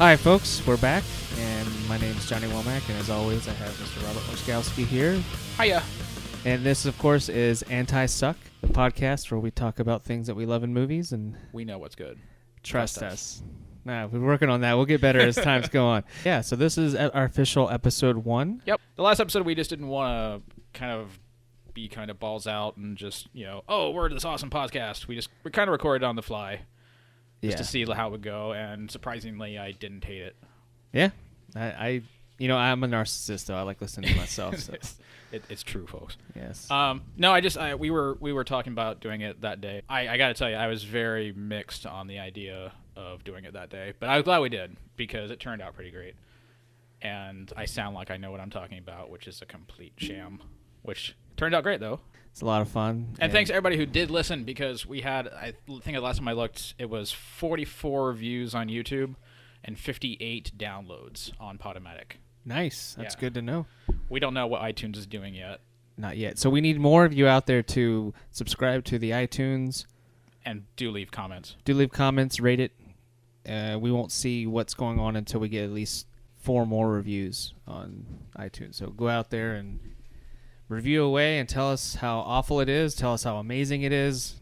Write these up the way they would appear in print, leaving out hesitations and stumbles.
Hi, folks. We're back, and my name is Johnny Womack, and as always, I have Mr. Robert Moskowski here. Hiya. And this, of course, is Anti-Suck, the podcast where we talk about things that we love in movies, and we know what's good. Trust us. Nah, we're working on that. We'll get better as times go on. Yeah, so this is our official episode 1. Yep. The last episode, we just didn't want to kind of be kind of balls out and just, oh, we're this awesome podcast. We kind of recorded on the fly just to see how it would go, and surprisingly, I didn't hate it. Yeah. I'm a narcissist, though. I like listening to myself. So. It's true, folks. Yes. No, we were talking about doing it that day. I got to tell you, I was very mixed on the idea of doing it that day, but I was glad we did because it turned out pretty great. And I sound like I know what I'm talking about, which is a complete sham, which turned out great, though. It's a lot of fun. And thanks to everybody who did listen, because we had, I think the last time I looked, it was 44 views on YouTube and 58 downloads on Podomatic. Nice. That's good to know. We don't know what iTunes is doing yet. Not yet. So we need more of you out there to subscribe to the iTunes. And do leave comments. Rate it. We won't see what's going on until we get at least 4 more reviews on iTunes. So go out there and review away and tell us how awful it is. Tell us how amazing it is.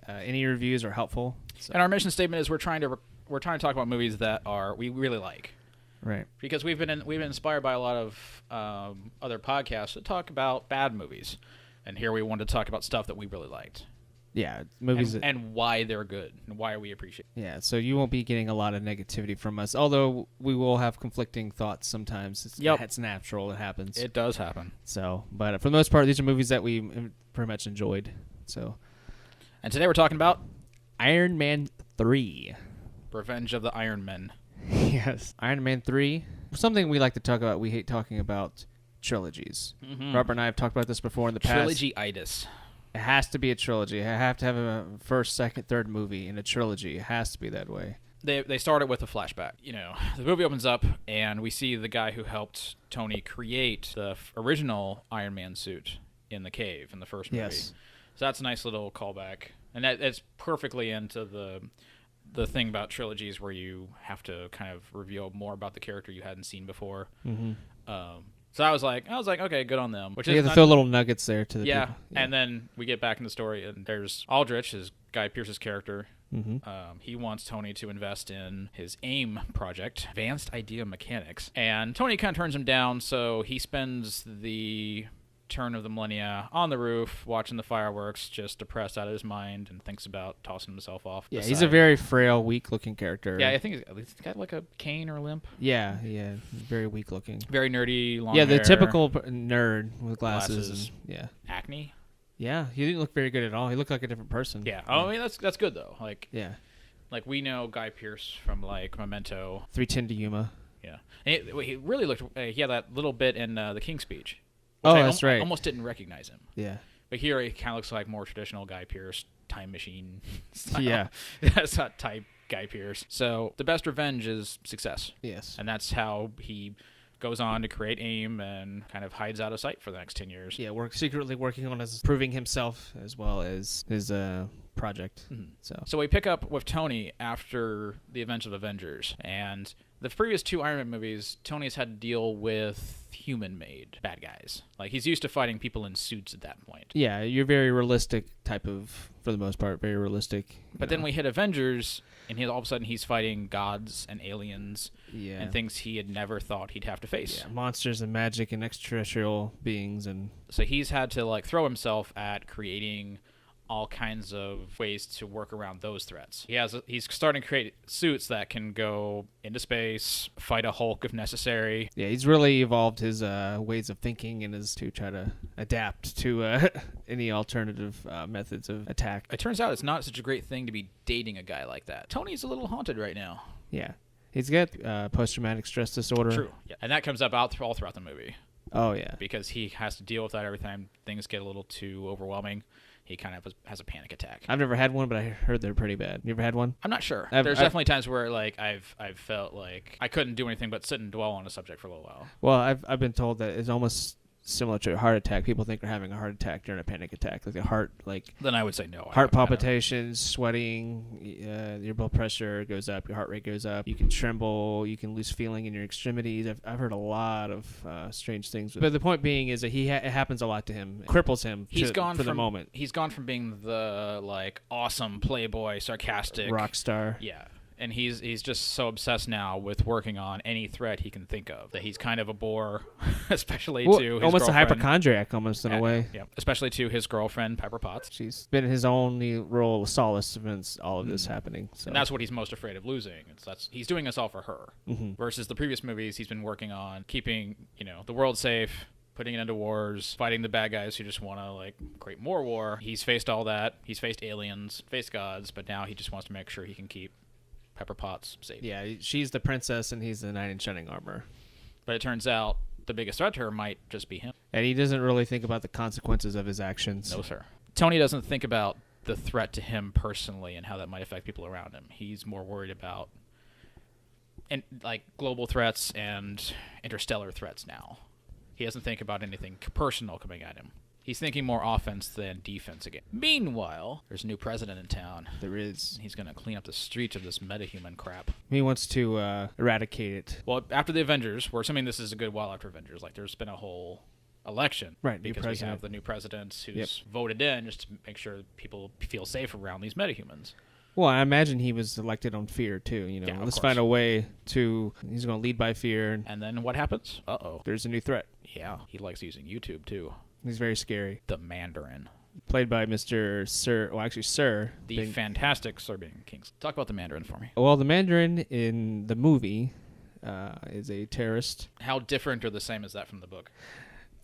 Any reviews are helpful. So. And our mission statement is we're trying to talk about movies that we really like. Right. Because we've been inspired by a lot of other podcasts that talk about bad movies, and here we wanted to talk about stuff that we really liked. Yeah, movies and why they're good and why we appreciate. Yeah, so you won't be getting a lot of negativity from us, although we will have conflicting thoughts sometimes. It's natural. It happens. It does happen. So, but for the most part, these are movies that we pretty much enjoyed. So, and today we're talking about Iron Man 3. Revenge of the Iron Men. Yes. Iron Man 3. Something we like to talk about. We hate talking about trilogies. Mm-hmm. Robert and I have talked about this before in the past. Trilogy-itis. It has to be a trilogy. I have to have a first, second, third movie in a trilogy. It has to be that way. They started with a flashback. The movie opens up, and we see the guy who helped Tony create the original Iron Man suit in the cave in the first movie. Yes. So that's a nice little callback. And that's perfectly into the thing about trilogies where you have to kind of reveal more about the character you hadn't seen before. Mm-hmm. So I was like, okay, good on them. You have to throw little nuggets there to the people. Yeah, and then we get back in the story, and there's Aldrich, is Guy Pearce's character. Mm-hmm. He wants Tony to invest in his AIM project, Advanced Idea Mechanics, and Tony kind of turns him down, so he spends the turn of the millennia on the roof watching the fireworks, just depressed out of his mind, and thinks about tossing himself off. Yeah, he's a very frail, weak-looking character. Yeah, I think he's got like a cane or a limp. Yeah, very weak-looking. Very nerdy, long hair. Yeah, the typical nerd with glasses. And, acne. Yeah, he didn't look very good at all. He looked like a different person. Yeah, I mean that's good though. Like we know Guy Pearce from like Memento, 3:10 to Yuma. Yeah, and he really looked. He had that little bit in the King's Speech. That's right. I almost didn't recognize him. Yeah. But here he kind of looks like more traditional Guy Pearce, time machine style. Yeah. That's not type Guy Pearce. So the best revenge is success. Yes. And that's how he goes on to create AIM and kind of hides out of sight for the next 10 years. Yeah, we're secretly working on proving himself as well as his project. Mm-hmm. So we pick up with Tony after the events of Avengers, and the previous 2 Iron Man movies, Tony's had to deal with human-made bad guys. Like, he's used to fighting people in suits at that point. Yeah, you're very realistic type of, for the most part, very realistic. But then we hit Avengers, and all of a sudden he's fighting gods and aliens and things he had never thought he'd have to face. Yeah, monsters and magic and extraterrestrial beings. And so he's had to, throw himself at creating all kinds of ways to work around those threats. He's starting to create suits that can go into space, fight a Hulk if necessary. Yeah, he's really evolved his ways of thinking and to try to adapt to any alternative methods of attack. It turns out it's not such a great thing to be dating a guy like that. Tony's a little haunted right now. Yeah. He's got post-traumatic stress disorder. True. Yeah. And that comes up all throughout the movie. Oh, yeah. Because he has to deal with that every time things get a little too overwhelming. He kind of has a panic attack. I've never had one, but I heard they're pretty bad. You ever had one? I'm not sure. There's definitely times where I've felt like I couldn't do anything but sit and dwell on a subject for a little while. Well, I've been told that it almost similar to a heart attack. People think they're having a heart attack during a panic attack, like Then I would say no. Heart palpitations, sweating, your blood pressure goes up, your heart rate goes up, you can tremble, you can lose feeling in your extremities. I've heard a lot of strange things. But the point being is that it happens a lot to him. It cripples him for the moment. He's gone from being the like awesome playboy, sarcastic rock star. Yeah. And he's just so obsessed now with working on any threat he can think of that he's kind of a bore, especially to his almost girlfriend. a hypochondriac, almost in a way. Yeah, especially to his girlfriend Pepper Potts. She's been his only role of solace since all of this happening. So. And that's what he's most afraid of losing. He's doing this all for her. Mm-hmm. Versus the previous movies, he's been working on keeping the world safe, putting it into wars, fighting the bad guys who just want to like create more war. He's faced all that. He's faced aliens, faced gods, but now he just wants to make sure he can keep Pepper Potts safe. Yeah, she's the princess and he's the knight in shining armor. But it turns out the biggest threat to her might just be him. And he doesn't really think about the consequences of his actions. No, sir. Tony doesn't think about the threat to him personally and how that might affect people around him. He's more worried about global threats and interstellar threats now. He doesn't think about anything personal coming at him. He's thinking more offense than defense again. Meanwhile, there's a new president in town. There is. He's going to clean up the streets of this metahuman crap. He wants to eradicate it. Well, after the Avengers, we're assuming this is a good while after Avengers. Like, there's been a whole election. Right, because we have the new president who's voted in just to make sure people feel safe around these metahumans. Well, I imagine he was elected on fear, too. Yeah, let's find a way to... He's going to lead by fear. And then what happens? Uh-oh. There's a new threat. Yeah, he likes using YouTube, too. He's very scary. The Mandarin. Played by Mr. Sir... Well, actually, Sir. The fantastic Sir Bing Kings. Talk about the Mandarin for me. Well, the Mandarin in the movie is a terrorist. How different or the same is that from the book?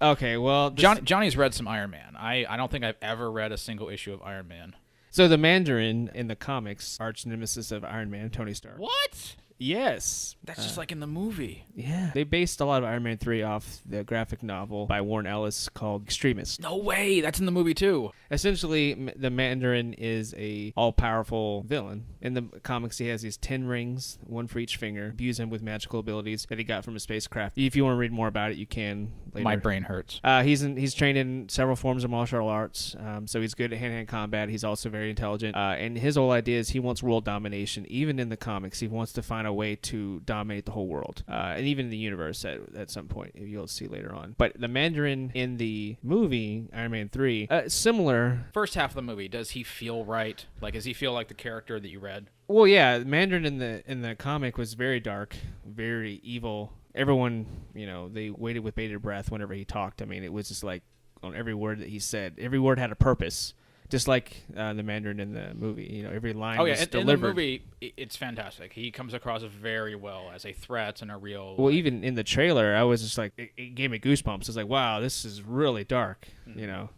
Okay, well... Johnny's read some Iron Man. I don't think I've ever read a single issue of Iron Man. So the Mandarin in the comics, arch nemesis of Iron Man, Tony Stark. What? Yes. That's just like in the movie. Yeah. They based a lot of Iron Man 3 off the graphic novel by Warren Ellis called Extremist. No way. That's in the movie too. Essentially, the Mandarin is a all-powerful villain. In the comics, he has these 10 rings, one for each finger, imbues him with magical abilities that he got from a spacecraft. If you want to read more about it, you can later. My brain hurts. He's trained in several forms of martial arts, so he's good at hand-to-hand combat. He's also very intelligent. And his whole idea is he wants world domination. Even in the comics, he wants to find a way to dominate the whole world, and even the universe at some point. You'll see later on. But the Mandarin in the movie, Iron Man 3, similar. First half of the movie, does he feel right? Like, does he feel like the character that you read? Well, yeah, Mandarin in the comic was very dark, very evil. Everyone, they waited with bated breath whenever he talked. I mean, it was just like on every word that he said. Every word had a purpose. Just like the Mandarin in the movie, every line was delivered. In the movie, it's fantastic. He comes across very well as a threat and a real... Well, even in the trailer, I was just like, it gave me goosebumps. I was like, wow, this is really dark,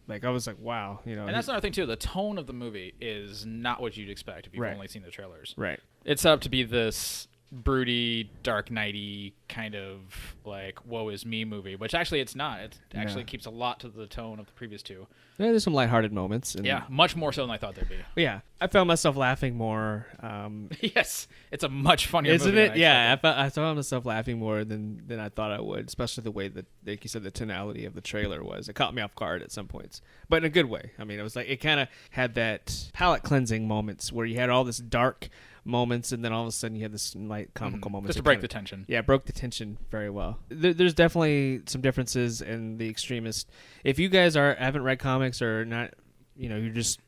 Like, I was like, wow, And that's another thing, too. The tone of the movie is not what you'd expect if you've Right. only seen the trailers. Right. It's up to be this broody, Dark Knighty kind of like woe is me movie, which actually it's not. It actually keeps a lot to the tone of the previous two. Yeah, there's some lighthearted moments. And much more so than I thought there'd be. Yeah, I found myself laughing more. Yes, it's a much funnier Isn't movie. Isn't it? Yeah, I found myself laughing more than I thought I would, especially the way that, like you said, the tonality of the trailer was. It caught me off guard at some points, but in a good way. I mean, it was like, it kind of had that palate cleansing moments where you had all this dark moments, and then all of a sudden you had this light comical moments. Just to break the tension. Yeah, broke the tension very well. There's definitely some differences in the Extremist. If you guys haven't read comics or not, you're just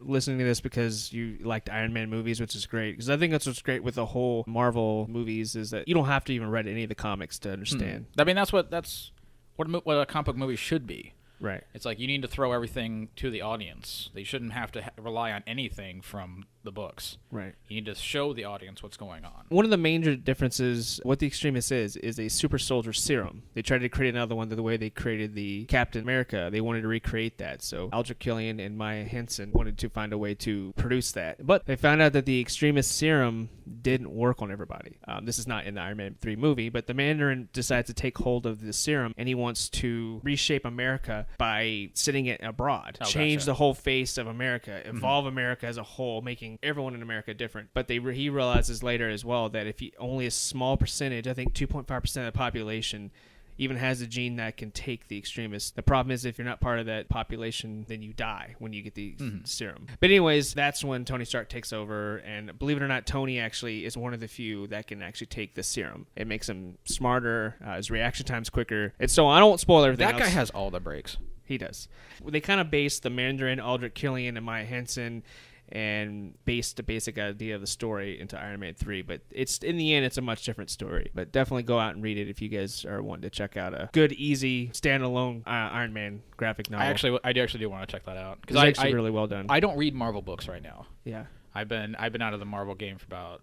listening to this because you liked Iron Man movies, which is great. Because I think that's what's great with the whole Marvel movies is that you don't have to even read any of the comics to understand. I mean, that's what a comic book movie should be. Right. It's like you need to throw everything to the audience. They shouldn't have to rely on anything from the books. Right. You need to show the audience what's going on. One of the major differences, what the Extremist is a super soldier serum. They tried to create another one the way they created the Captain America. They wanted to recreate that. So Aldrich Killian and Maya Hansen wanted to find a way to produce that. But they found out that the Extremist serum didn't work on everybody. This is not in the Iron Man 3 movie, but the Mandarin decides to take hold of the serum, and he wants to reshape America by sending it abroad. Change the whole face of America, evolve America as a whole, making everyone in America different. But he realizes later as well that if only a small percentage, I think 2.5% of the population even has a gene that can take the extremists. The problem is if you're not part of that population, then you die when you get the serum. But anyways, that's when Tony Stark takes over, and believe it or not, Tony actually is one of the few that can actually take the serum. It makes him smarter, his reaction time's quicker, and so I don't spoil everything That guy else. has all the breaks. He does. They kind of based the Mandarin, Aldrich Killian, and Maya Hansen, and based the basic idea of the story into Iron Man 3. But it's in the end, it's a much different story. But definitely go out and read it if you guys are wanting to check out a good, easy, standalone Iron Man graphic novel. I actually do want to check that out because it's actually really well done. I don't read Marvel books right now. Yeah. I've been out of the Marvel game for about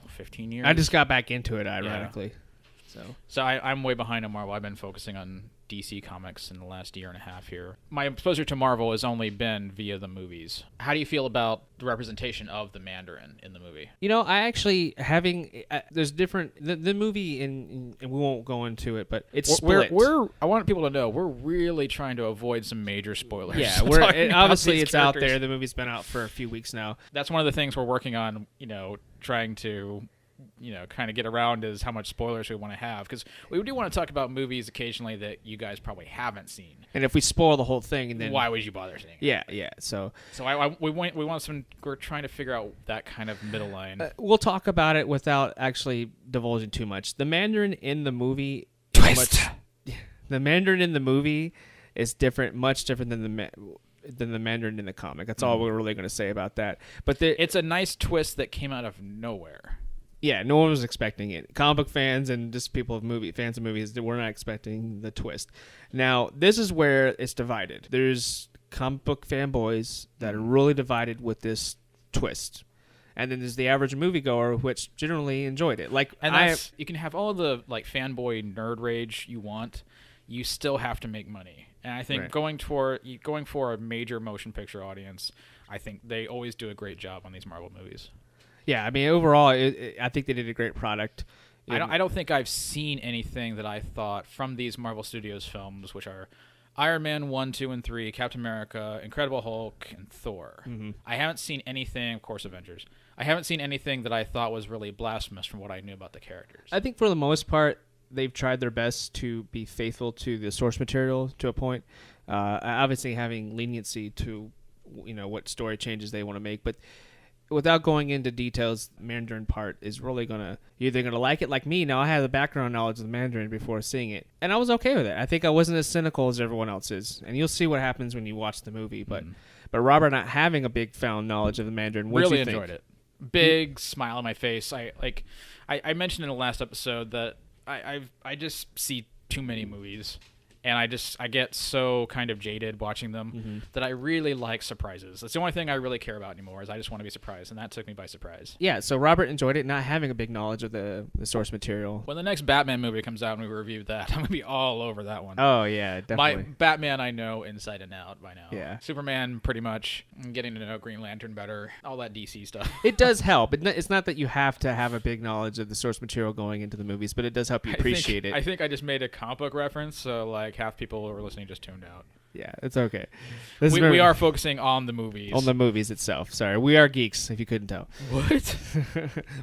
15 years. I just got back into it, ironically. Yeah. So I'm way behind on Marvel. I've been focusing on DC Comics in the last year and a half here. My exposure to Marvel has only been via the movies. How do you feel about the representation of the Mandarin in the movie? You know, I actually there's different the movie and we won't go into it, but it's split. I want people to know we're really trying to avoid some major spoilers. Yeah, obviously it's out there. The movie's been out for a few weeks now. That's one of the things we're working on. Trying to kind of get around is how much spoilers we want to have, because we do want to talk about movies occasionally that you guys probably haven't seen. And if we spoil the whole thing, then why would you bother seeing it? Yeah. So we're trying to figure out that kind of middle line. We'll talk about it without actually divulging too much. The Mandarin in the movie, the Mandarin in the movie is different, much different than the Mandarin in the comic. That's all we're really going to say about that. But it's a nice twist that came out of nowhere. Yeah, no one was expecting it. Comic book fans and just fans of movies, were not expecting the twist. Now, this is where it's divided. There's comic book fanboys that are really divided with this twist. And then there's the average moviegoer, which generally enjoyed it. You can have all the fanboy nerd rage you want. You still have to make money. And I think going for a major motion picture audience, I think they always do a great job on these Marvel movies. Yeah, I mean, overall, I think they did a great product. I don't think I've seen anything that I thought from these Marvel Studios films, which are Iron Man 1, 2, and 3, Captain America, Incredible Hulk, and Thor. Mm-hmm. I haven't seen anything, of course, Avengers. I haven't seen anything that I thought was really blasphemous from what I knew about the characters. I think for the most part, they've tried their best to be faithful to the source material to a point. Obviously, having leniency to what story changes they want to make, but without going into details, the Mandarin part is really you're either gonna like it like me. Now I have the background knowledge of the Mandarin before seeing it, and I was okay with it. I think I wasn't as cynical as everyone else is, and you'll see what happens when you watch the movie. But Robert, not having a big found knowledge of the Mandarin, what really you think? Enjoyed it. Big smile on my face. I mentioned in the last episode that I just see too many movies. And I get so kind of jaded watching them that I really like surprises. That's the only thing I really care about anymore is I just want to be surprised, and that took me by surprise. Yeah, so Robert enjoyed it, not having a big knowledge of the source material. When the next Batman movie comes out and we review that, I'm going to be all over that one. Oh, yeah, definitely. My Batman I know inside and out by now. Yeah. Superman, pretty much. I'm getting to know Green Lantern better. All that DC stuff. It does help. It's not that you have to have a big knowledge of the source material going into the movies, but it does help you appreciate it. I think I just made a comic book reference, so half people who are listening just tuned out. Yeah, it's okay. We are focusing on the movies. On the movies itself. Sorry, we are geeks, if you couldn't tell. What?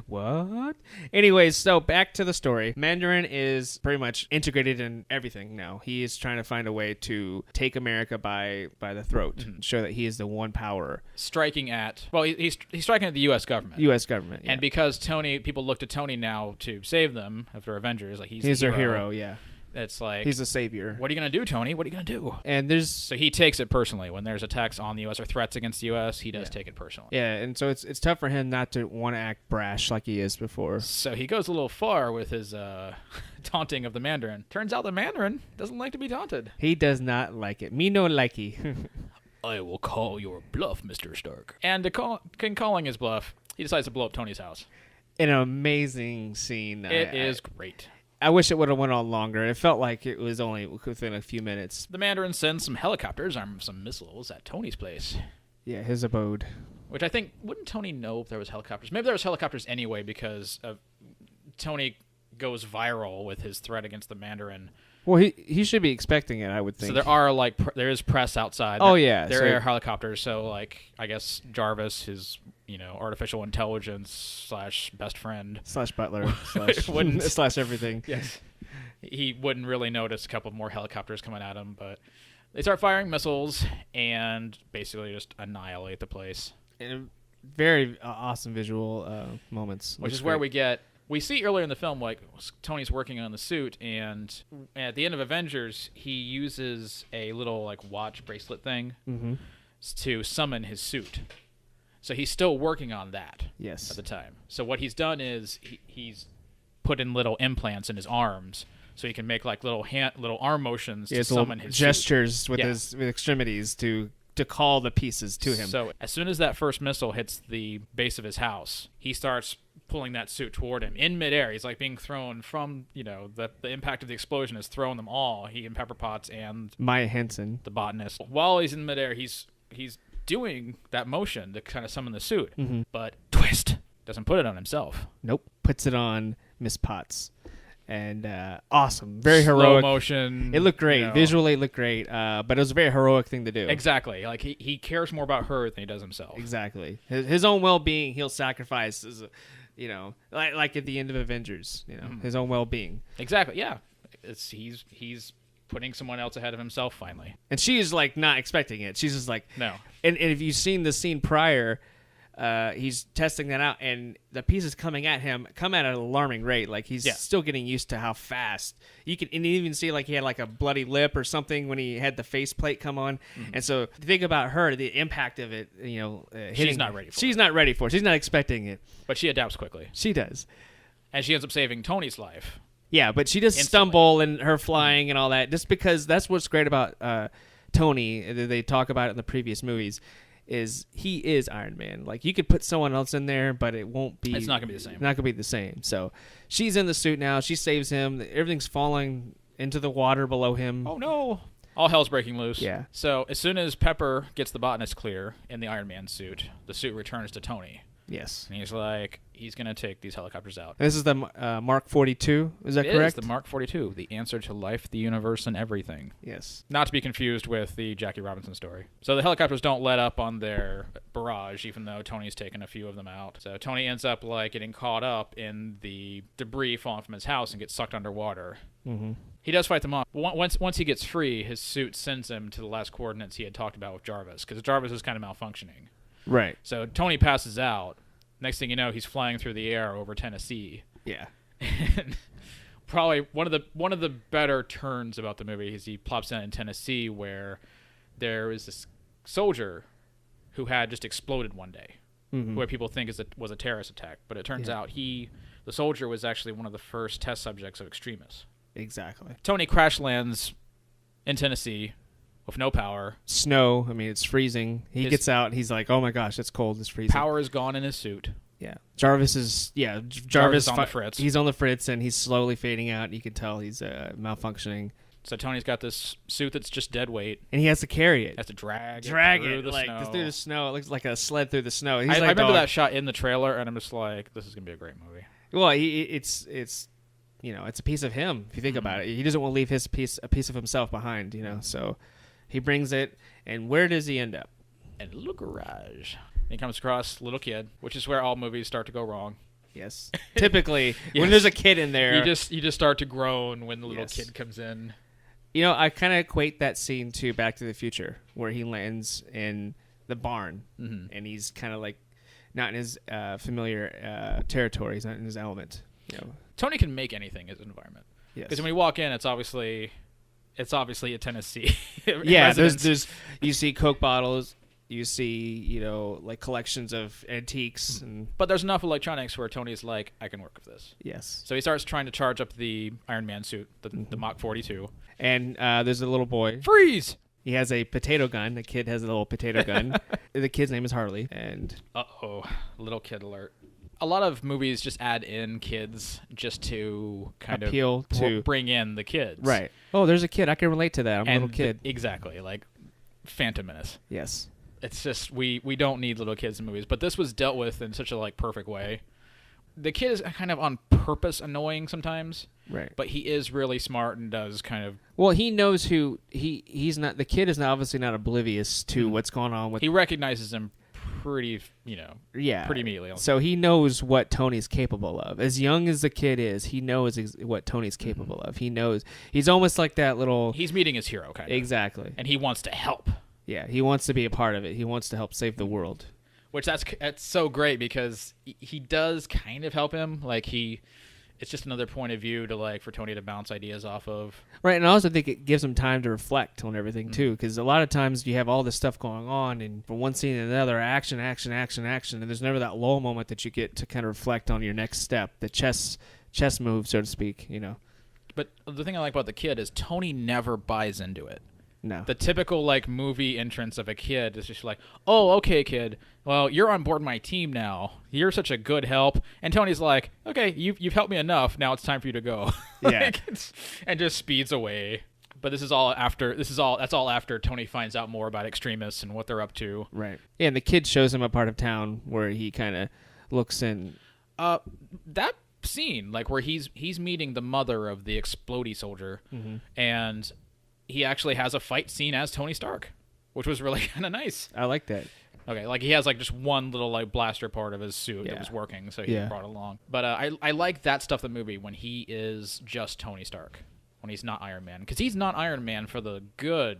What? Anyways, so back to the story. Mandarin is pretty much integrated in everything now. He is trying to find a way to take America by the throat, show that he is the one power. He's striking at the U.S. government. U.S. government, yeah. And because people look to Tony now to save them after Avengers, he's their hero, yeah. It's he's a savior. What are you going to do, Tony? What are you going to do? And so he takes it personally. When there's attacks on the U.S. or threats against the U.S., he does take it personally. Yeah, and so it's tough for him not to want to act brash like he is before. So he goes a little far with his taunting of the Mandarin. Turns out the Mandarin doesn't like to be taunted. He does not like it. Me no likey. I will call your bluff, Mr. Stark. And calling his bluff, he decides to blow up Tony's house. An amazing scene. It is great. I wish it would have went on longer. It felt like it was only within a few minutes. The Mandarin sends some helicopters and some missiles at Tony's place. Yeah, his abode. Which I think, wouldn't Tony know if there was helicopters? Maybe there was helicopters anyway because Tony goes viral with his threat against the Mandarin. Well, he should be expecting it, I would think. So there are there is press outside. There are helicopters. So I guess Jarvis, his artificial intelligence / best friend / butler / slash everything. Yes. he wouldn't really notice a couple more helicopters coming at him, but they start firing missiles and basically just annihilate the place. And very awesome visual moments. Which is where we see earlier in the film, like, Tony's working on the suit, and at the end of Avengers, he uses a little, like, watch bracelet thing to summon his suit. So he's still working on that at the time. So what he's done is he's put in little implants in his arms so he can make, like, little arm motions to summon his gestures suit. with his extremities to call the pieces to him. So as soon as that first missile hits the base of his house, he starts pulling that suit toward him in midair. He's like being thrown from, the impact of the explosion has thrown them all. He and Pepper Potts and Maya Hansen, the botanist. While he's in midair, he's doing that motion to kind of summon the suit. But twist, doesn't put it on himself. Nope, puts it on Miss Potts. And awesome, very heroic. Slow motion. It looked great. Visually, it looked great. But it was a very heroic thing to do. Exactly. Like he cares more about her than he does himself. Exactly. His own well-being, he'll sacrifice. Like at the end of Avengers. His own well-being. Exactly. Yeah. He's putting someone else ahead of himself finally. And she's like not expecting it. She's just like no. And if you've seen the scene prior. He's testing that out, and the pieces coming at him come at an alarming rate. Like he's still getting used to how fast you can. And you even see like he had like a bloody lip or something when he had the faceplate come on. And so think about her, the impact of it. She's not ready for it. She's not ready for it. She's not expecting it. But she adapts quickly. She does, and she ends up saving Tony's life. Yeah, but she does stumble and her flying and all that. Just because that's what's great about Tony. They talk about it in the previous movies. Is he is Iron Man. Like you could put someone else in there, but it won't be. It's not gonna be the same. Not gonna be the same. So she's in the suit now. She saves him. Everything's falling into the water below him. Oh no! All hell's breaking loose. Yeah. So as soon as Pepper gets the botanist clear in the Iron Man suit, the suit returns to Tony. Yes. And he's like, he's gonna take these helicopters out. This is the Mark 42. Is that correct? It is the Mark 42, the answer to life, the universe, and everything. Yes. Not to be confused with the Jackie Robinson story. So the helicopters don't let up on their barrage, even though Tony's taken a few of them out. So Tony ends up like getting caught up in the debris falling from his house and gets sucked underwater. He does fight them off. Once he gets free, his suit sends him to the last coordinates he had talked about with Jarvis, because Jarvis is kind of malfunctioning. Right. So Tony passes out. Next thing you know, he's flying through the air over Tennessee. Yeah. And probably one of the better turns about the movie is he plops down in Tennessee, where there is this soldier who had just exploded one day, where people think was a terrorist attack, but it turns out the soldier was actually one of the first test subjects of extremists. Exactly. Tony crash lands in Tennessee with no power. Snow. I mean, it's freezing. He gets out. He's like, "Oh my gosh, it's cold. It's freezing." Power is gone in his suit. Yeah. Jarvis is on the fritz. He's on the fritz, and he's slowly fading out. You can tell he's malfunctioning. So Tony's got this suit that's just dead weight, and he has to carry it. Has to drag it through the snow. It looks like a sled through the snow. I remember that shot in the trailer, and I'm just like, this is gonna be a great movie. Well, it's it's a piece of him if you think about it. He doesn't want to leave a piece of himself behind. So he brings it, and where does he end up? In a little garage. And he comes across a little kid, which is where all movies start to go wrong. Yes. Typically, when there's a kid in there, you just start to groan when the little kid comes in. I kind of equate that scene to Back to the Future, where he lands in the barn, and he's kind of like not in his familiar territory. He's not in his element. Tony can make anything his environment. Yes. Because when we walk in, it's obviously a Tennessee. Yeah, there's you see Coke bottles, you see like collections of antiques, but there's enough electronics where Tony's like, I can work with this. Yes. So he starts trying to charge up the Iron Man suit, the Mach 42, and there's a little boy. Freeze. He has a potato gun. The kid has a little potato gun. The kid's name is Harley, and little kid alert. A lot of movies just add in kids just to kind appeal of to bring in the kids. Right. Oh, there's a kid. I can relate to that. I'm a little kid. Exactly. Like Phantom Menace. Yes. It's just we don't need little kids in movies, but this was dealt with in such a perfect way. The kid is kind of on purpose annoying sometimes. Right. But he is really smart and does kind of. Well, he knows who he's not. The kid is obviously not oblivious to what's going on with. He recognizes him pretty, Yeah. pretty immediately. So he knows what Tony's capable of. As young as the kid is, he knows what Tony's capable of. He knows. He's almost like that little... He's meeting his hero, kind of. Exactly. And he wants to help. Yeah, he wants to be a part of it. He wants to help save the world. Which that's so great because he does kind of help him. Like it's just another point of view to for Tony to bounce ideas off of. Right, and I also think it gives him time to reflect on everything too, because a lot of times you have all this stuff going on, and from one scene to another, action, action, action, action, and there's never that lull moment that you get to kind of reflect on your next step, the chess move, so to speak. But the thing I like about the kid is Tony never buys into it. No. The typical movie entrance of a kid is just oh, okay, kid. Well, you're on board my team now. You're such a good help. And Tony's like, okay, you've helped me enough. Now it's time for you to go. Yeah. And just speeds away. But that's all after Tony finds out more about extremists and what they're up to. Right. Yeah, and the kid shows him a part of town where he kind of looks in. That scene, where he's meeting the mother of the explodey soldier, and he actually has a fight scene as Tony Stark, which was really kind of nice. I like that. Okay, he has just one little blaster part of his suit that was working, so he brought it along. But I like that stuff in the movie when he is just Tony Stark, when he's not Iron Man, because he's not Iron Man for the good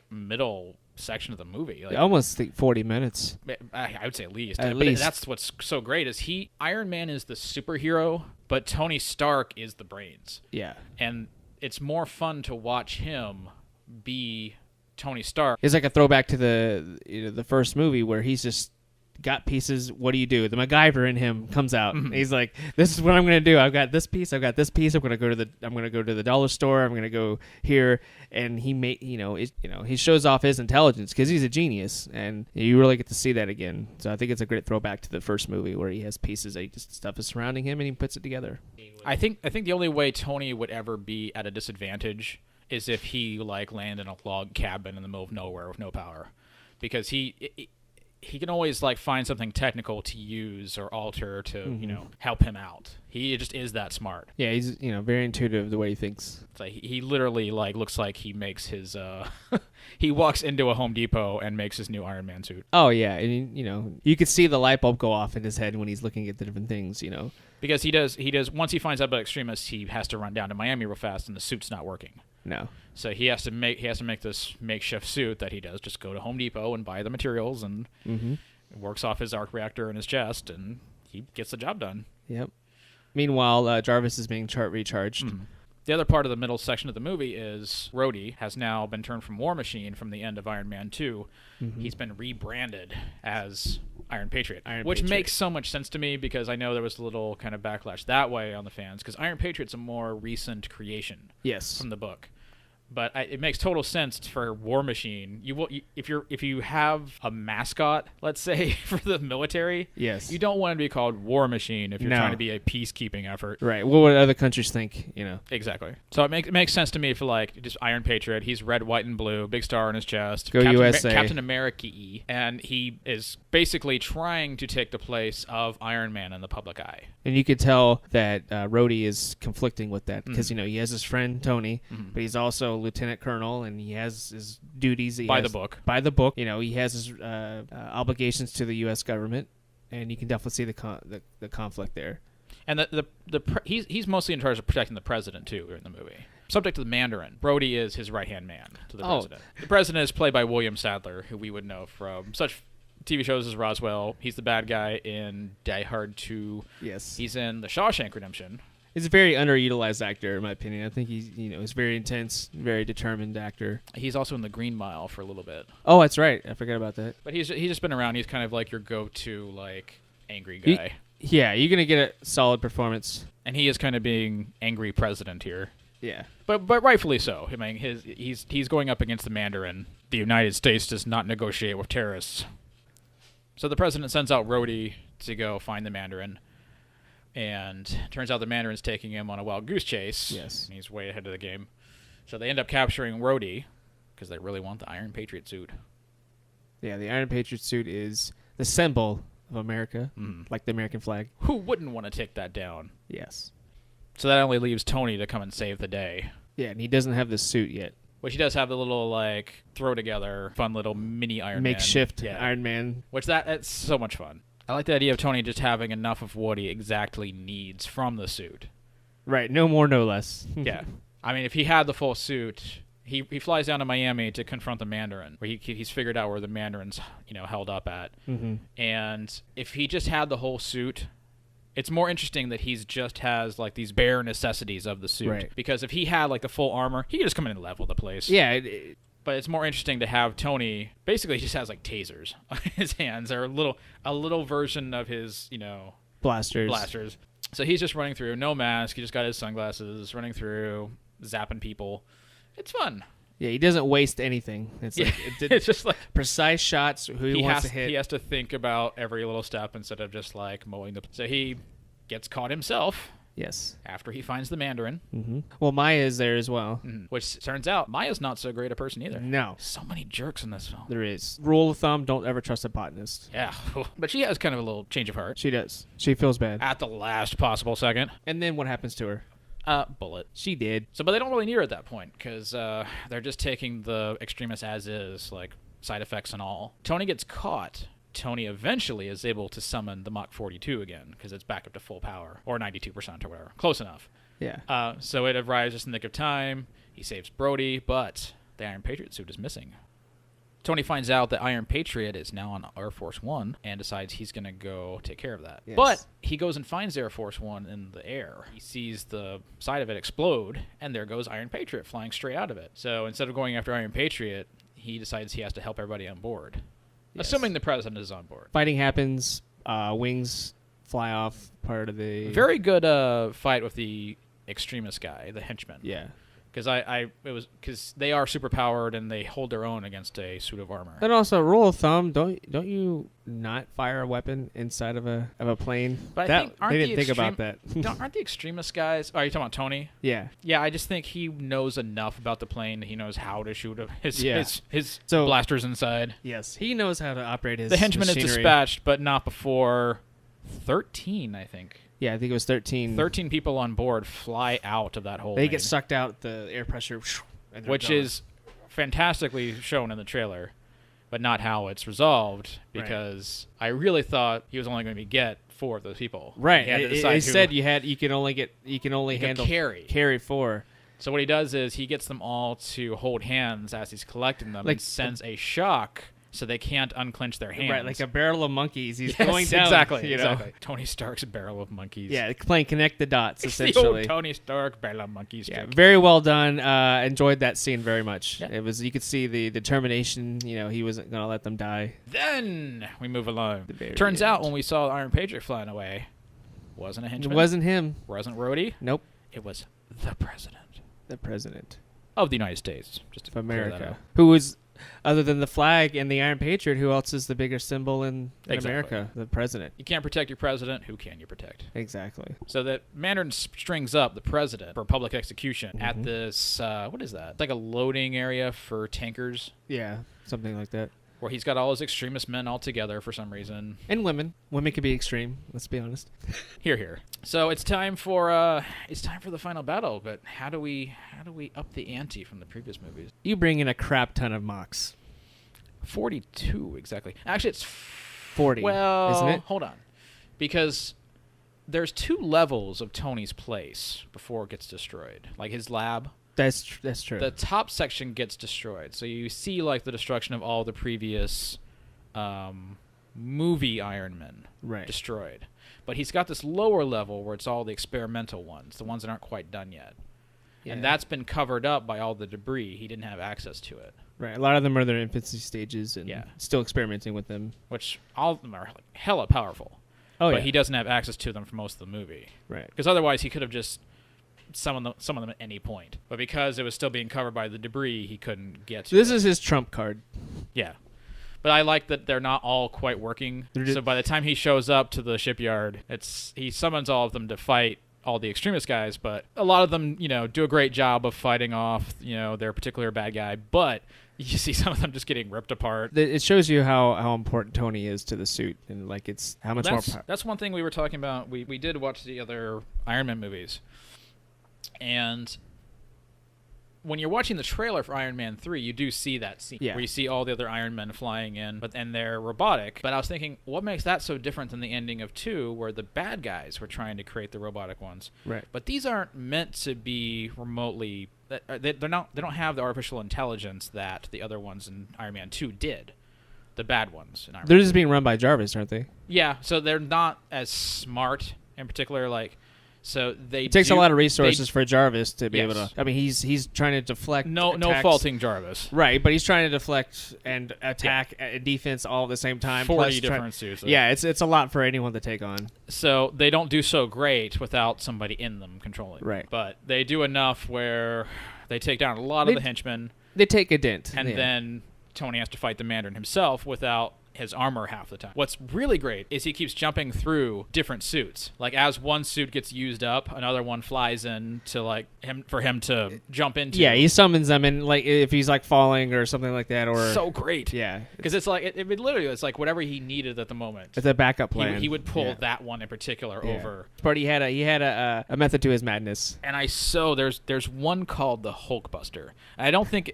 middle section of the movie. I almost think 40 minutes. I would say at least. At least. That's what's so great is Iron Man is the superhero, but Tony Stark is the brains. Yeah. And it's more fun to watch him be Tony Stark. It's like a throwback to the first movie where he's just got pieces. What do you do? The MacGyver in him comes out. He's like, "This is what I'm going to do. I've got this piece. I've got this piece. I'm going to go to the dollar store. I'm going to go here." And he shows off his intelligence because he's a genius, and you really get to see that again. So I think it's a great throwback to the first movie where he has pieces that stuff is surrounding him and he puts it together. I think the only way Tony would ever be at a disadvantage is if he landed in a log cabin in the middle of nowhere with no power, because he can always find something technical to use or alter to help him out. He just is that smart. Yeah, he's very intuitive the way he thinks. It's he literally looks like he makes his he walks into a Home Depot and makes his new Iron Man suit. Oh yeah, and you could see the light bulb go off in his head when he's looking at the different things. Because he does once he finds out about extremists, he has to run down to Miami real fast, and the suit's not working. No. So he has to make this makeshift suit that he does just go to Home Depot and buy the materials, and works off his arc reactor in his chest, and he gets the job done. Yep. Meanwhile, Jarvis is being recharged. The other part of the middle section of the movie is Rhodey has now been turned from War Machine from the end of Iron Man 2. He's been rebranded as Iron Patriot, which makes so much sense to me because I know there was a little kind of backlash that way on the fans because Iron Patriot's a more recent creation from the book. But it makes total sense for War Machine. If you have a mascot, let's say for the military, you don't want to be called War Machine if you're trying to be a peacekeeping effort. Right. What would other countries think? Exactly. So it makes sense to me for just Iron Patriot. He's red, white, and blue, big star on his chest. Go USA. Captain America-y, and he is basically trying to take the place of Iron Man in the public eye. And you could tell that Rhodey is conflicting with that because he has his friend Tony, but he's also lieutenant colonel, and he has his duties by the book. He has his obligations to the U.S. government, and you can definitely see the conflict there. And he's mostly in charge of protecting the president too in the movie. Subject to the Mandarin, Brody is his right-hand man to the president. The president is played by William Sadler, who we would know from such TV shows as Roswell. He's the bad guy in Die Hard 2. Yes. He's in The Shawshank Redemption. He's a very underutilized actor, in my opinion. I think he's very intense, very determined actor. He's also in The Green Mile for a little bit. Oh, that's right. I forgot about that. But he's just been around. He's kind of like your go-to angry guy. You're gonna get a solid performance. And he is kind of being angry president here. Yeah. But rightfully so. I mean, he's going up against the Mandarin. The United States does not negotiate with terrorists. So the president sends out Rhodey to go find the Mandarin. And turns out the Mandarin's taking him on a wild goose chase. Yes. And he's way ahead of the game. So they end up capturing Rhodey because they really want the Iron Patriot suit. Yeah, the Iron Patriot suit is the symbol of America, like the American flag. Who wouldn't want to take that down? Yes. So that only leaves Tony to come and save the day. Yeah, and he doesn't have the suit yet. Which he does have the little like throw together fun little mini Iron Makeshift Man. Iron Man. Which that's so much fun. I like the idea of Tony just having enough of what he exactly needs from the suit. Right, no more, no less. Yeah. I mean, if he had the full suit, he flies down to Miami to confront the Mandarin, where he's figured out where the Mandarin's, held up at. Mm-hmm. And if he just had the whole suit, it's more interesting that he's just has like these bare necessities of the suit. Right. Because if he had like the full armor, he could just come in and level the place. Yeah. But it's more interesting to have Tony. Basically, he just has like tasers on his hands, or a little version of his, blasters. So he's just running through, no mask. He just got his sunglasses, running through, zapping people. It's fun. Yeah, he doesn't waste anything. It's like it's just like precise shots. Who he wants to hit. He has to think about every little step instead of just like mowing the. So he gets caught himself. Yes. After he finds the Mandarin. Mm-hmm. Well, Maya's there as well. Mm-hmm. Which turns out Maya's not so great a person either. No. So many jerks in this film. There is. Rule of thumb, don't ever trust a botanist. Yeah. But she has kind of a little change of heart. She does. She feels bad. At the last possible second. And then what happens to her? Bullet. She did. So, but they don't really need her at that point, because they're just taking the extremists as is, like side effects and all. Tony gets caught. Tony eventually is able to summon the Mach 42 again, because it's back up to full power, or 92% or whatever. Close enough. Yeah. So it arrives just in the nick of time. He saves Brody, but the Iron Patriot suit is missing. Tony finds out that Iron Patriot is now on Air Force One and decides he's going to go take care of that. Yes. But he goes and finds Air Force One in the air. He sees the side of it explode, and there goes Iron Patriot flying straight out of it. So instead of going after Iron Patriot, he decides he has to help everybody on board. Yes. Assuming the president is on board. Fighting happens. Wings fly off part of the... Very good fight with the extremist guy, the henchman. Yeah. Because they are superpowered and they hold their own against a suit of armor. And also, rule of thumb: don't you not fire a weapon inside of a plane? But they didn't think about that. Aren't the extremist guys? Oh, are you talking about Tony? Yeah. Yeah, I just think he knows enough about the plane. He knows how to shoot his So, blasters inside. Yes, he knows how to operate his. The henchman machinery. is dispatched, but not before 13, I think. Yeah, I think it was 13. 13 people on board fly out of that hole. They get sucked out, the air pressure, and which is fantastically shown in the trailer, but not how it's resolved, because I really thought he was only going to get 4 of those people. Right. They said you can only handle carry 4. So what he does is he gets them all to hold hands as he's collecting them, and sends a shock so they can't unclench their hands. Right, like a barrel of monkeys. He's going down. Exactly. Tony Stark's barrel of monkeys. Yeah, playing connect the dots, it's essentially. The old Tony Stark barrel of monkeys. Yeah, very well done. Enjoyed that scene very much. Yeah. It was, you could see the determination. He wasn't going to let them die. Then we move along. Turns out when we saw Iron Patriot flying away, wasn't a henchman. It wasn't him. Wasn't Rhodey. Nope. It was the president. The president of the United States, just of America, who was, other than the flag and the Iron Patriot, who else is the bigger symbol in America? The president. You can't protect your president. Who can you protect? Exactly. So that Mandarin strings up the president for public execution at this, what is that? It's like a loading area for tankers. Yeah, something like that. Where he's got all his extremist men all together for some reason. And women. Women can be extreme, let's be honest. Here. So it's time for the final battle, but how do we up the ante from the previous movies? You bring in a crap ton of mocks. 42 exactly. Actually, it's 40. Well, isn't it? Hold on. Because there's 2 levels of Tony's place before it gets destroyed. Like his lab. That's true. The top section gets destroyed. So you see like the destruction of all the previous movie Iron Men destroyed. But he's got this lower level where it's all the experimental ones, the ones that aren't quite done yet. Yeah. And that's been covered up by all the debris. He didn't have access to it. Right. A lot of them are in their infancy stages and still experimenting with them. Which all of them are like hella powerful. Oh, but he doesn't have access to them for most of the movie. Right. Because otherwise he could have just some of them at any point. But because it was still being covered by the debris, he couldn't get to This is his trump card. Yeah. But I like that they're not all quite working. So by the time he shows up to the shipyard, he summons all of them to fight all the extremist guys, but a lot of them, do a great job of fighting off, their particular bad guy, but you see some of them just getting ripped apart. It shows you how important Tony is to the suit, and it's how much more power. That's one thing we were talking about. We did watch the other Iron Man movies, and when you're watching the trailer for Iron Man 3, you do see that scene where you see all the other Iron Men flying in, and they're robotic. But I was thinking, what makes that so different than the ending of 2, where the bad guys were trying to create the robotic ones? Right. But these aren't meant to be remotely. They're not. They don't have the artificial intelligence that the other ones in Iron Man 2 did. The bad ones in Iron They're Man just 2. being run by Jarvis, aren't they? Yeah, so they're not as smart in particular. Like, so they. It takes a lot of resources for Jarvis to be able to. Yes. I mean, he's trying to deflect. No faulting Jarvis. Right, but he's trying to deflect and attack and defense all at the same time. 40 different suits. Yeah, it's a lot for anyone to take on. So they don't do so great without somebody in them controlling. Right. But they do enough where they take down a lot of the henchmen. They take a dent. And then Tony has to fight the Mandarin himself without his armor half the time. What's really great is he keeps jumping through different suits. Like, as one suit gets used up, another one flies in to for him to jump into. Yeah, he summons them, and like if he's like falling or something like that, or so great. Yeah, because it's like it's like whatever he needed at the moment. It's a backup plan. He would pull that one in particular over. But he had a method to his madness. And there's one called the Hulkbuster. I don't think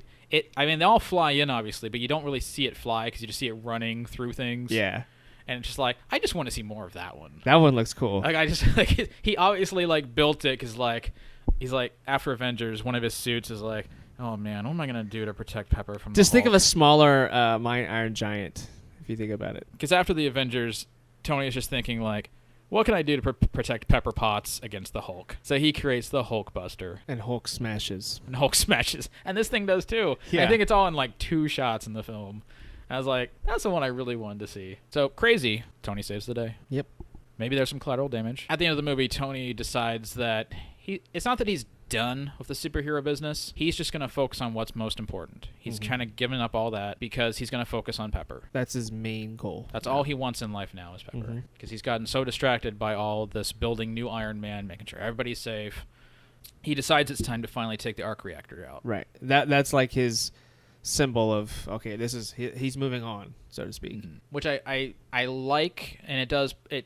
I mean, they all fly in, obviously, but you don't really see it fly because you just see it running through things. Yeah. And it's just like, I just want to see more of that one. That one looks cool. Like, I just, like, he obviously, like, built it because, like, he's like, after Avengers, one of his suits is like, oh, man, what am I going to do to protect Pepper from Just the think of a smaller Iron Giant, if you think about it. Because after the Avengers, Tony is just thinking, like, what can I do to protect Pepper Potts against the Hulk? So he creates the Hulkbuster. And Hulk smashes. And this thing does too. Yeah. I think it's all in like 2 shots in the film. I was like, that's the one I really wanted to see. So crazy. Tony saves the day. Yep. Maybe there's some collateral damage. At the end of the movie, Tony decides that it's not that he's done with the superhero business. He's just going to focus on what's most important. He's kind of given up all that because he's going to focus on Pepper. That's his main goal. That's all he wants in life now is Pepper. Because he's gotten so distracted by all this building new Iron Man, making sure everybody's safe. He decides it's time to finally take the arc reactor out. Right. That's like his symbol of, okay, he's moving on, so to speak. Which I like, and it does it.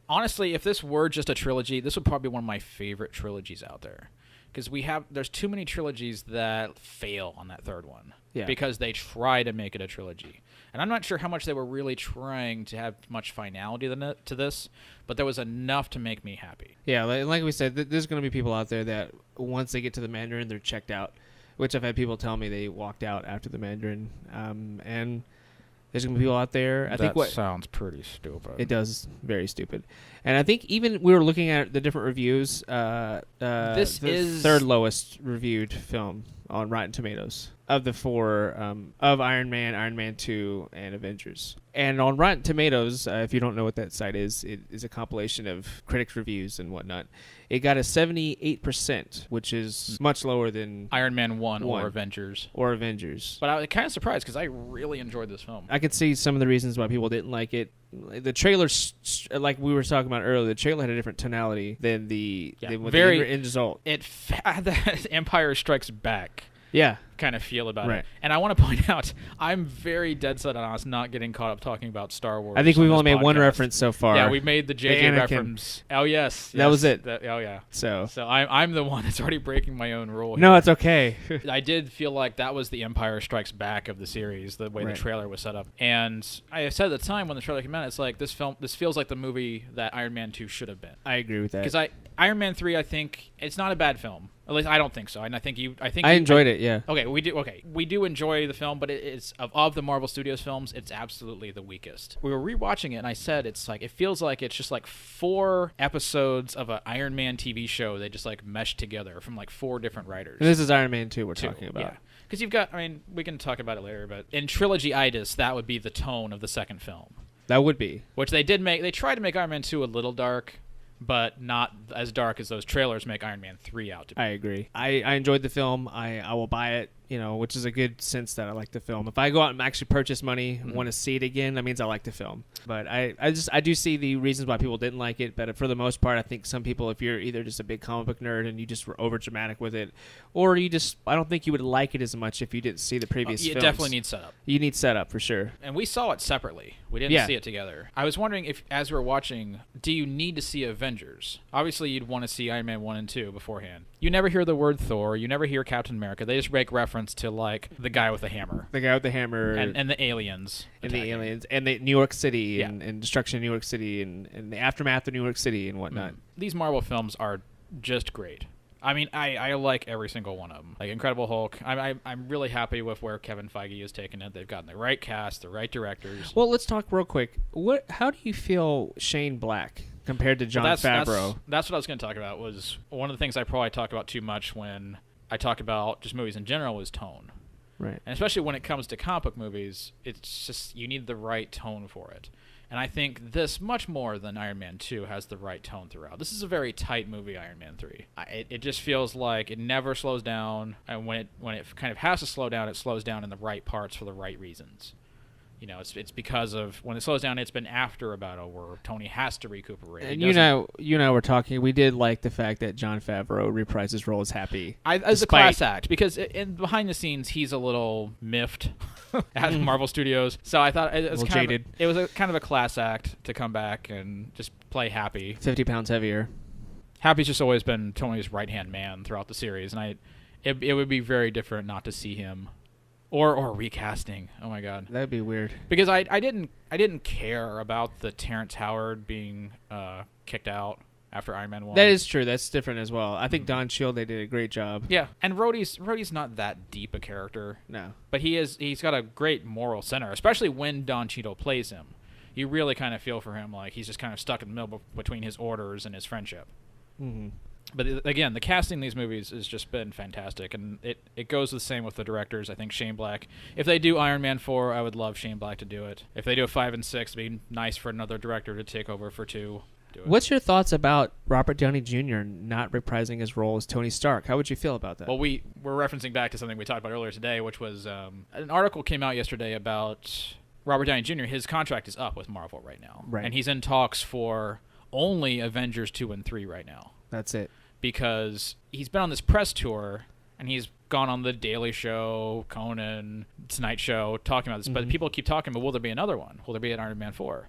Honestly, if this were just a trilogy, this would probably be one of my favorite trilogies out there. Because there's too many trilogies that fail on that third one. Yeah. Because they try to make it a trilogy. And I'm not sure how much they were really trying to have much finality to this, but there was enough to make me happy. Yeah, like we said, there's going to be people out there that once they get to the Mandarin, they're checked out. Which I've had people tell me they walked out after the Mandarin. And there's going to be people out there. That sounds pretty stupid. It does. Very stupid. And I think even we were looking at the different reviews. This is the third lowest reviewed film on Rotten Tomatoes of the 4 of Iron Man 2, and Avengers. And on Rotten Tomatoes, if you don't know what that site is, it is a compilation of critics' reviews and whatnot. It got a 78%, which is much lower than Iron Man 1 or Avengers. But I was kind of surprised because I really enjoyed this film. I could see some of the reasons why people didn't like it. The trailer, like we were talking about earlier, the trailer had a different tonality than the end result. It had the Empire Strikes Back. Yeah. Kind of feel about it. And I want to point out, I'm very dead set on us not getting caught up talking about Star Wars. I think we've only made one reference so far. Yeah, we've made the JJ reference. Oh, yes. That was it. Oh, yeah. So I'm the one that's already breaking my own rule. No, it's okay. I did feel like that was the Empire Strikes Back of the series, the way the trailer was set up. And I said at the time when the trailer came out, it's like, this feels like the movie that Iron Man 2 should have been. I agree with that. Because Iron Man 3, I think, it's not a bad film. At least I don't think so. And I think I enjoyed it, yeah. Okay, we do enjoy the film, but it's of the Marvel Studios films, it's absolutely the weakest. We were rewatching it, and I said it feels like it's just like 4 episodes of an Iron Man TV show. They just like meshed together from like 4 different writers. And this is Iron Man 2 we're talking about. Yeah. Because you've got, we can talk about it later, but in trilogy-itis, that would be the tone of the second film. That would be. Which they tried to make Iron Man 2 a little dark, but not as dark as those trailers make Iron Man 3 out to be. I agree. I enjoyed the film. I will buy it which is a good sense that I like the film. If I go out and actually purchase money and want to see it again, that means I like the film. But I do see the reasons why people didn't like it. But for the most part, I think some people, if you're either just a big comic book nerd and you just were over dramatic with it, or I don't think you would like it as much if you didn't see the previous films. It definitely needs setup. You need setup for sure. And we saw it separately. We didn't see it together. I was wondering if, as we were watching, do you need to see Avengers? Obviously, you'd want to see Iron Man 1 and 2 beforehand. You never hear the word Thor. You never hear Captain America. They just make reference to, like, the guy with the hammer. The guy with the hammer. And the aliens. And the aliens. And the New York City and destruction of New York City and the aftermath of New York City and whatnot. These Marvel films are just great. I mean, I like every single one of them. Like Incredible Hulk, I'm really happy with where Kevin Feige has taken it. They've gotten the right cast, the right directors. Well, let's talk real quick. How do you feel Shane Black compared to Jon Favreau? That's what I was going to talk about. Was one of the things I probably talk about too much when I talk about just movies in general is tone. Right. And especially when it comes to comic book movies, it's just you need the right tone for it. And I think this, much more than Iron Man 2, has the right tone throughout. This is a very tight movie, Iron Man 3. It just feels like it never slows down, and when it kind of has to slow down, it slows down in the right parts for the right reasons. It's because of when it slows down, it's been after a battle where Tony has to recuperate. And you and I were talking. We did like the fact that Jon Favreau reprised his role as Happy. As a class act, because behind the scenes he's a little miffed at Marvel Studios. So I thought it was jaded. It was kind of a class act to come back and just play Happy. 50 pounds heavier. Happy's just always been Tony's right hand man throughout the series, and it would be very different not to see him. Or recasting. Oh my God, that'd be weird. Because I didn't care about the Terrence Howard being kicked out after Iron Man 1. That is true. That's different as well. I think Don Cheadle, they did a great job. Yeah, and Rhodey's not that deep a character. No, but he's got a great moral center, especially when Don Cheadle plays him. You really kind of feel for him, like he's just kind of stuck in the middle between his orders and his friendship. Mm-hmm. But again, the casting in these movies has just been fantastic, and it goes the same with the directors. I think Shane Black, if they do Iron Man 4, I would love Shane Black to do it. If they do a 5 and 6, it'd be nice for another director to take over for 2. What's your thoughts about Robert Downey Jr. not reprising his role as Tony Stark? How would you feel about that? Well, we're referencing back to something we talked about earlier today, which was an article came out yesterday about Robert Downey Jr. His contract is up with Marvel right now, right. And he's in talks for only Avengers 2 and 3 right now. That's it. Because he's been on this press tour, and he's gone on The Daily Show, Conan, Tonight Show, talking about this. But people keep talking, but will there be another one? Will there be an Iron Man 4?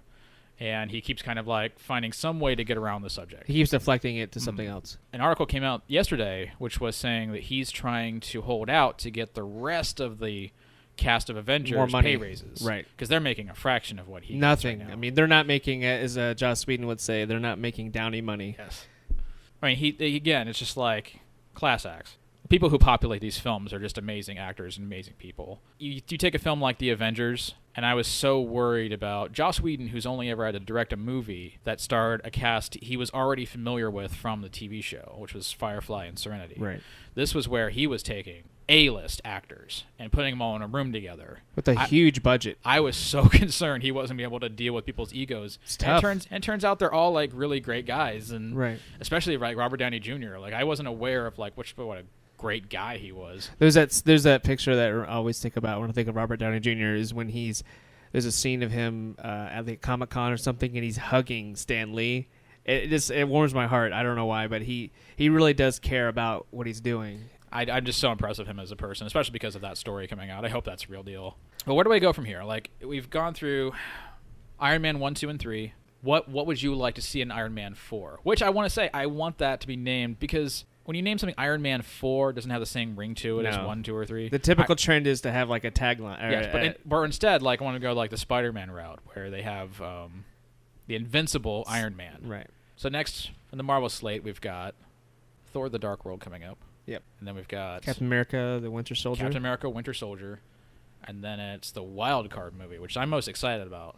And he keeps kind of like finding some way to get around the subject. He keeps deflecting it to something else. An article came out yesterday, which was saying that he's trying to hold out to get the rest of the cast of Avengers pay raises. Right. Because they're making a fraction of what he Nothing. Gets right now. I mean, they're not making, as Joss Whedon would say, they're not making Downey money. Yes. I mean, again, it's just like class acts. People who populate these films are just amazing actors and amazing people. You take a film like The Avengers, and I was so worried about Joss Whedon, who's only ever had to direct a movie that starred a cast he was already familiar with from the TV show, which was Firefly and Serenity. Right. This was where he was taking A-list actors and putting them all in a room together. With a huge budget. I was so concerned he wasn't able to deal with people's egos. It's tough. And it turns out they're all like really great guys, and right. especially like Robert Downey Jr. Like I wasn't aware of like what a great guy he was. There's that picture that I always think about when I think of Robert Downey Jr. is when there's a scene of him at the Comic-Con or something, and he's hugging Stan Lee. It warms my heart. I don't know why, but he really does care about what he's doing. I'm just so impressed with him as a person, especially because of that story coming out. I hope that's a real deal. But where do I go from here? Like, we've gone through Iron Man 1, 2, and 3. What would you like to see in Iron Man 4? Which I want to say, I want that to be named because when you name something Iron Man 4, it doesn't have the same ring to it as 1, 2, or 3. The typical trend is to have like a tagline. Yes, but instead, like, I want to go like the Spider-Man route where they have the invincible Iron Man. Right. So next, in the Marvel slate, we've got Thor: The Dark World coming up. Yep. And then we've got Captain America, the Winter Soldier. Captain America, Winter Soldier. And then it's the Wild Card movie, which I'm most excited about.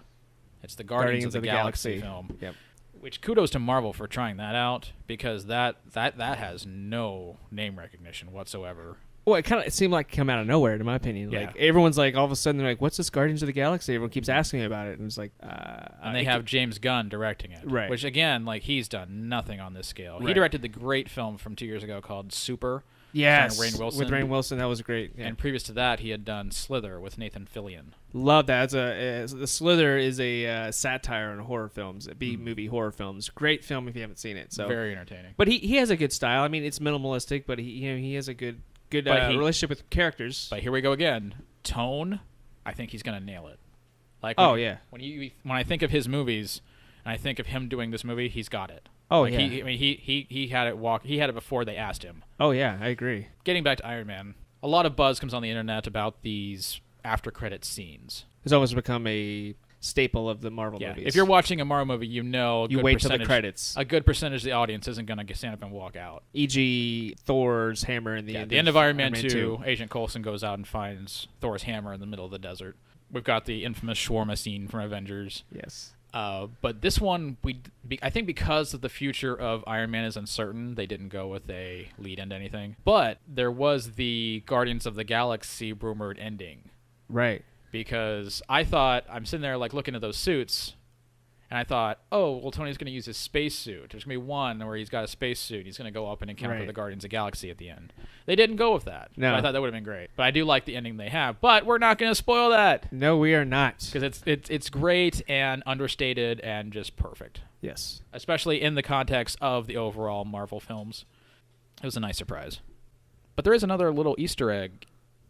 It's the Guardians of the Galaxy film. Yep. Which kudos to Marvel for trying that out because that has no name recognition whatsoever. Well, it seemed like it came out of nowhere, in my opinion. Yeah. Like everyone's like, all of a sudden, they're like, "What's this Guardians of the Galaxy?" Everyone keeps asking me about it, and it's like, and they have James Gunn directing it, right? Which again, like he's done nothing on this scale. Right. He directed the great film from 2 years ago called Super, Yes, starring Rainn Wilson. with Rainn Wilson, that was great. Yeah. And previous to that, he had done Slither with Nathan Fillion. Love that. The Slither is a satire on horror films, B-movie horror films. Great film if you haven't seen it. So very entertaining. But he has a good style. I mean, it's minimalistic, but he has a good relationship with characters. But here we go again. Tone, I think he's gonna nail it. Like yeah. When I think of his movies, and I think of him doing this movie, he's got it. Oh like yeah. He had it He had it before they asked him. Oh yeah, I agree. Getting back to Iron Man, a lot of buzz comes on the internet about these after credit scenes. It's almost become a staple of the Marvel movies. If you're watching a Marvel movie, you know you wait till the credits. A good percentage of the audience isn't going to stand up and walk out. E.g. Thor's hammer in the end. The end of Iron Man 2, Agent Coulson goes out and finds Thor's hammer in the middle of the desert. We've got the infamous shawarma scene from Avengers. Yes. But this one, I think because of the future of Iron Man is uncertain, they didn't go with a lead into anything. But there was the Guardians of the Galaxy rumored ending. Right. Because I'm sitting there like looking at those suits, and I thought, oh, well, Tony's going to use his space suit. There's going to be one where he's got a space suit. He's going to go up and encounter the Guardians of the Galaxy at the end. They didn't go with that. No. I thought that would have been great. But I do like the ending they have. But we're not going to spoil that. No, we are not. Because it's great and understated and just perfect. Yes. Especially in the context of the overall Marvel films. It was a nice surprise. But there is another little Easter egg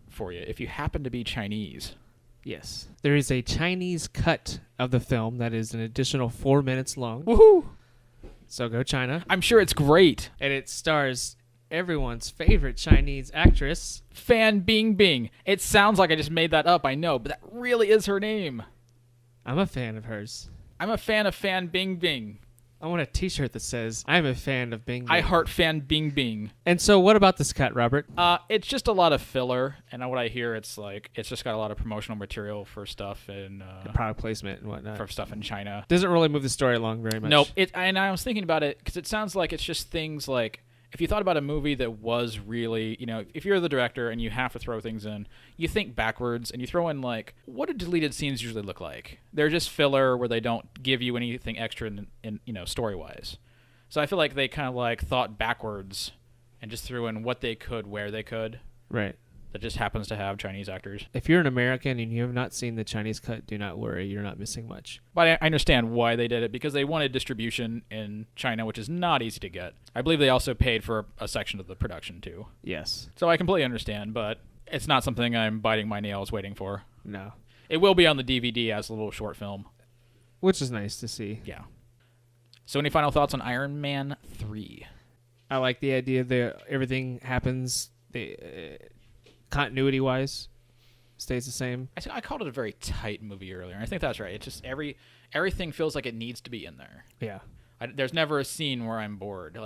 for you if you happen to be Chinese. Yes. There is a Chinese cut of the film that is an additional 4 minutes long. Woohoo! So go China. I'm sure it's great. And it stars everyone's favorite Chinese actress, Fan Bingbing. It sounds like I just made that up, I know, but that really is her name. I'm a fan of hers. I'm a fan of Fan Bingbing. I want a t-shirt that says, I'm a fan of Bing Bing. I heart Fan Bingbing. And so what about this cut, Robert? It's just a lot of filler, and what I hear, it's just got a lot of promotional material for stuff and product placement and whatnot. For stuff in China. Doesn't really move the story along very much. Nope. And I was thinking about it, because it sounds like it's just things like, if you thought about a movie that was really, if you're the director and you have to throw things in, you think backwards and you throw in, what do deleted scenes usually look like? They're just filler where they don't give you anything extra in story-wise. So I feel like they kind of, thought backwards and just threw in what they could, where they could. Right. That just happens to have Chinese actors. If you're an American and you have not seen the Chinese cut, do not worry. You're not missing much. But I understand why they did it, because they wanted distribution in China, which is not easy to get. I believe they also paid for a section of the production, too. Yes. So I completely understand, but it's not something I'm biting my nails waiting for. No. It will be on the DVD as a little short film. Which is nice to see. Yeah. So any final thoughts on Iron Man 3? I like the idea that everything happens... continuity-wise, stays the same. I called it a very tight movie earlier, and I think that's right. It's just everything feels like it needs to be in there. Yeah. There's never a scene where I'm bored.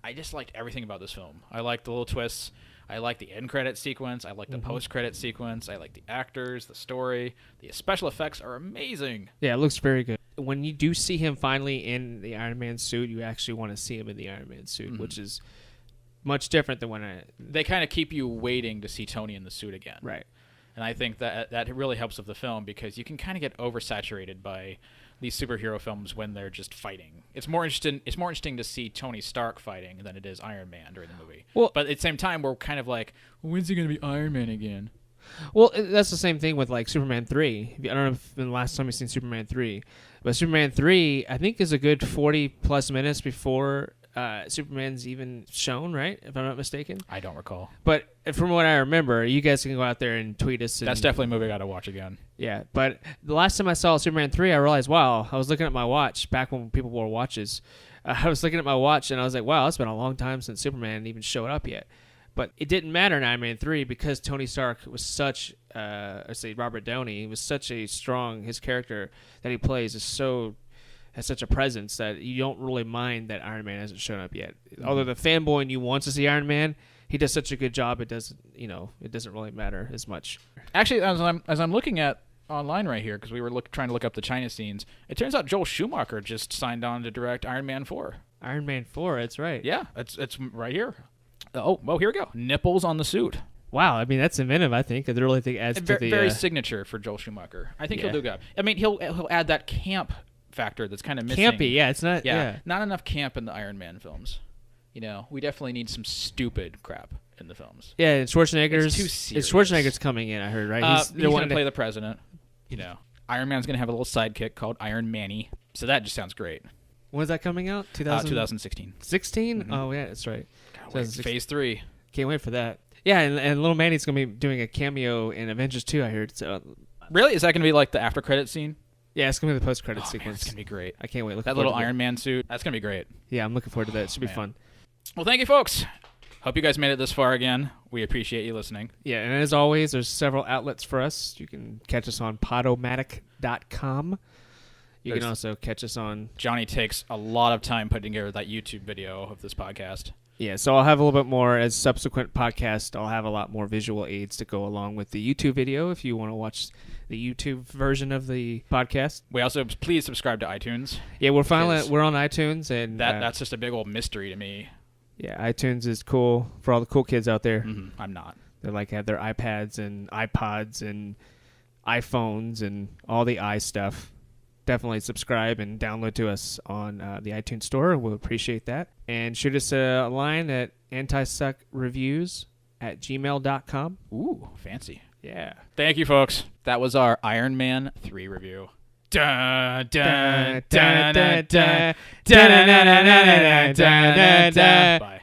I just liked everything about this film. I liked the little twists. I like the end credit sequence. I like the post credit sequence. I like the actors, the story. The special effects are amazing. Yeah, it looks very good. When you do see him finally in the Iron Man suit, you actually want to see him in the Iron Man suit, which is much different than when they kind of keep you waiting to see Tony in the suit again. Right. And I think that really helps with the film, because you can kind of get oversaturated by these superhero films when they're just fighting. It's more interesting to see Tony Stark fighting than it is Iron Man during the movie. Well, but at the same time, we're kind of like, when's he going to be Iron Man again? Well, that's the same thing with Superman 3. I don't know if the last time you've seen Superman 3, but Superman 3 I think is a good 40 plus minutes before Superman's even shown, right? If I'm not mistaken. I don't recall. But from what I remember, you guys can go out there and tweet us. That's definitely a movie I got to watch again. Yeah, but the last time I saw Superman 3, I realized, wow, I was looking at my watch back when people wore watches. I was looking at my watch and I was like, wow, it's been a long time since Superman even showed up yet. But it didn't matter in Iron Man 3 because Tony Stark was such, Robert Downey was such a strong, his character that he plays has such a presence that you don't really mind that Iron Man hasn't shown up yet. Although the fanboy in you wants to see Iron Man, he does such a good job. It doesn't really matter as much. Actually, as I'm looking at online right here, because we were trying to look up the China scenes, it turns out Joel Schumacher just signed on to direct Iron Man 4. Iron Man 4, that's right. Yeah, it's right here. Oh, well, here we go. Nipples on the suit. Wow, I mean that's inventive. I think I really think adds to the very signature for Joel Schumacher. I think he'll do good. I mean, he'll add that camp factor that's kind of missing. Campy, yeah, it's not. Yeah, not enough camp in the Iron Man films. We definitely need some stupid crap. in the films. Yeah, and Schwarzenegger's It's too serious. Schwarzenegger's coming in. I heard, right? He's going to play the president. Iron Man's going to have a little sidekick called Iron Manny. So that just sounds great. When's that coming out? 2016. 16? Mm-hmm. Oh yeah, that's right. Phase 3. Can't wait for that. Yeah, and little Manny's gonna be doing a cameo in Avengers 2. I heard. So really, is that going to be like the after credit scene? yeah, it's gonna be the post credit Man, sequence. it's going to be great. I can't wait. That little Iron Man suit. That's going to be great. Yeah, I'm looking forward to that. It should be fun. Well, thank you, folks. Hope you guys made it this far again. We appreciate you listening. Yeah, and as always, there's several outlets for us. You can catch us on podomatic.com. You can also catch us on... Johnny takes a lot of time putting together that YouTube video of this podcast. Yeah, so I'll have a little bit more as subsequent podcasts. I'll have a lot more visual aids to go along with the YouTube video if you want to watch the YouTube version of the podcast. We also please subscribe to iTunes. Yeah, we're on iTunes, and that's just a big old mystery to me. Yeah, iTunes is cool for all the cool kids out there. Mm-hmm. I'm not. They have their iPads and iPods and iPhones and all the i stuff. Definitely subscribe and download to us on the iTunes store. We'll appreciate that. And shoot us a line at anti-suckreviews@gmail.com. Ooh, fancy. Yeah. Thank you, folks. That was our Iron Man 3 review. Dun, dun, dun, dun, dun, dun, dun, dun, dun, dun, dun, dun, dun. Bye.